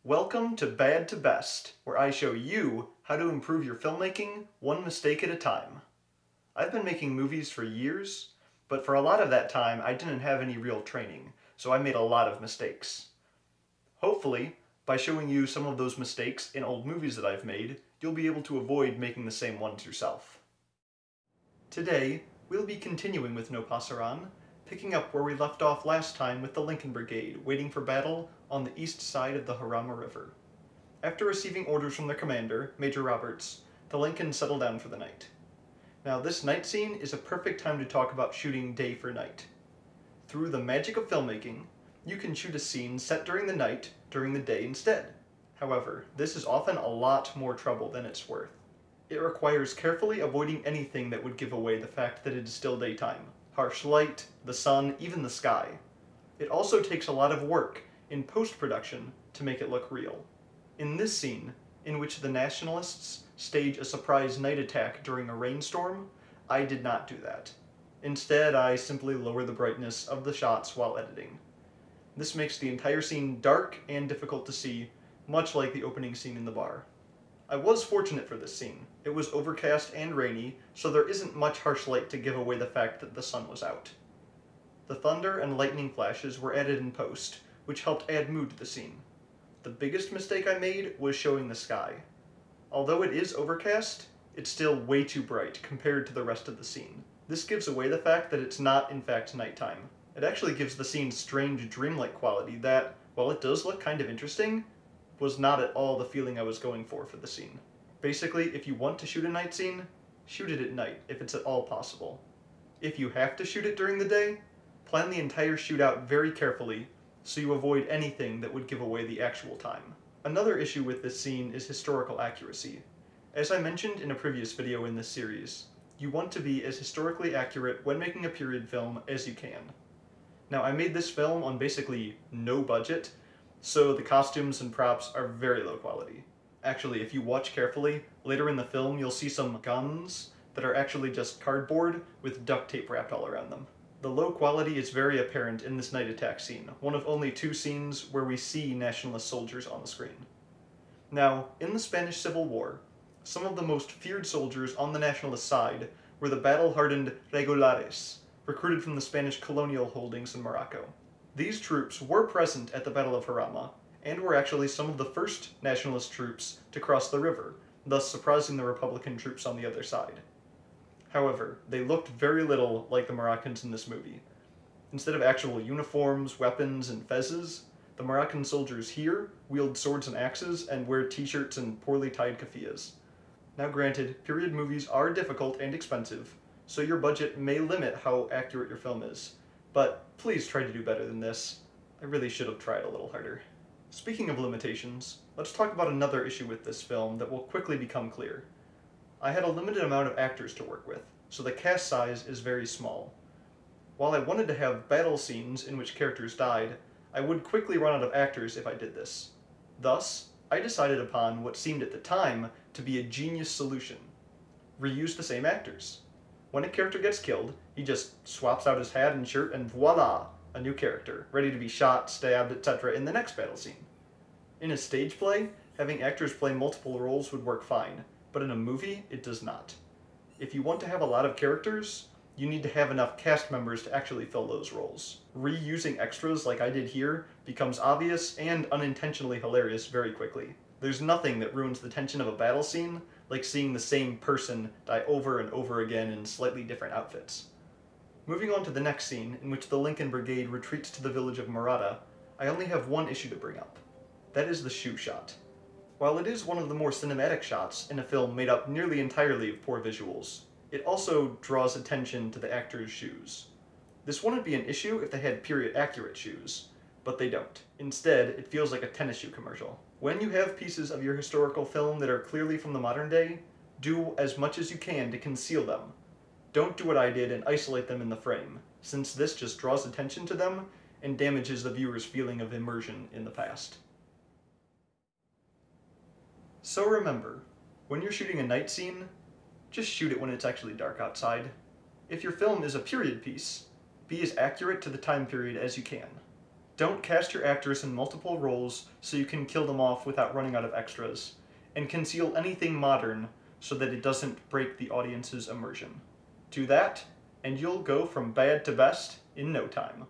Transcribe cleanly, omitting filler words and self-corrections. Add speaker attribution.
Speaker 1: Welcome to Bad to Best, where I show you how to improve your filmmaking one mistake at a time. I've been making movies for years, but for a lot of that time I didn't have any real training, so I made a lot of mistakes. Hopefully, by showing you some of those mistakes in old movies that I've made, you'll be able to avoid making the same ones yourself. Today, we'll be continuing with No Pasarán, picking up where we left off last time with the Lincoln Brigade waiting for battle on the east side of the Jarama River. After receiving orders from their commander, Major Roberts, the Lincoln settled down for the night. Now this night scene is a perfect time to talk about shooting day for night. Through the magic of filmmaking, you can shoot a scene set during the night during the day instead. However, this is often a lot more trouble than it's worth. It requires carefully avoiding anything that would give away the fact that it is still daytime. Harsh light, the sun, even the sky. It also takes a lot of work in post-production to make it look real. In this scene, in which the Nationalists stage a surprise night attack during a rainstorm, I did not do that. Instead, I simply lower the brightness of the shots while editing. This makes the entire scene dark and difficult to see, much like the opening scene in the bar. I was fortunate for this scene. It was overcast and rainy, so there isn't much harsh light to give away the fact that the sun was out. The thunder and lightning flashes were added in post, which helped add mood to the scene. The biggest mistake I made was showing the sky. Although it is overcast, it's still way too bright compared to the rest of the scene. This gives away the fact that it's not in fact nighttime. It actually gives the scene strange dreamlike quality that, while it does look kind of interesting, was not at all the feeling I was going for the scene. Basically, if you want to shoot a night scene, shoot it at night if it's at all possible. If you have to shoot it during the day, plan the entire shootout very carefully so you avoid anything that would give away the actual time. Another issue with this scene is historical accuracy. As I mentioned in a previous video in this series, you want to be as historically accurate when making a period film as you can. Now, I made this film on basically no budget, so the costumes and props are very low quality. Actually, if you watch carefully, later in the film you'll see some guns that are actually just cardboard with duct tape wrapped all around them. The low quality is very apparent in this night attack scene, one of only two scenes where we see Nationalist soldiers on the screen. Now, in the Spanish Civil War, some of the most feared soldiers on the Nationalist side were the battle-hardened regulares, recruited from the Spanish colonial holdings in Morocco. These troops were present at the Battle of Jarama, and were actually some of the first Nationalist troops to cross the river, thus surprising the Republican troops on the other side. However, they looked very little like the Moroccans in this movie. Instead of actual uniforms, weapons, and fezzes, the Moroccan soldiers here wield swords and axes and wear t-shirts and poorly tied keffiyehs. Now granted, period movies are difficult and expensive, so your budget may limit how accurate your film is. But please try to do better than this. I really should have tried a little harder. Speaking of limitations, let's talk about another issue with this film that will quickly become clear. I had a limited amount of actors to work with, so the cast size is very small. While I wanted to have battle scenes in which characters died, I would quickly run out of actors if I did this. Thus, I decided upon what seemed at the time to be a genius solution. Reuse the same actors. When a character gets killed, he just swaps out his hat and shirt and voila! A new character, ready to be shot, stabbed, etc. in the next battle scene. In a stage play, having actors play multiple roles would work fine, but in a movie, it does not. If you want to have a lot of characters, you need to have enough cast members to actually fill those roles. Reusing extras like I did here becomes obvious and unintentionally hilarious very quickly. There's nothing that ruins the tension of a battle scene like seeing the same person die over and over again in slightly different outfits. Moving on to the next scene, in which the Lincoln Brigade retreats to the village of Murata, I only have one issue to bring up. That is the shoe shot. While it is one of the more cinematic shots in a film made up nearly entirely of poor visuals, it also draws attention to the actors' shoes. This wouldn't be an issue if they had period-accurate shoes, but they don't. Instead, it feels like a tennis shoe commercial. When you have pieces of your historical film that are clearly from the modern day, do as much as you can to conceal them. Don't do what I did and isolate them in the frame, since this just draws attention to them and damages the viewer's feeling of immersion in the past. So remember, when you're shooting a night scene, just shoot it when it's actually dark outside. If your film is a period piece, be as accurate to the time period as you can. Don't cast your actors in multiple roles so you can kill them off without running out of extras. And conceal anything modern so that it doesn't break the audience's immersion. Do that, and you'll go from bad to best in no time.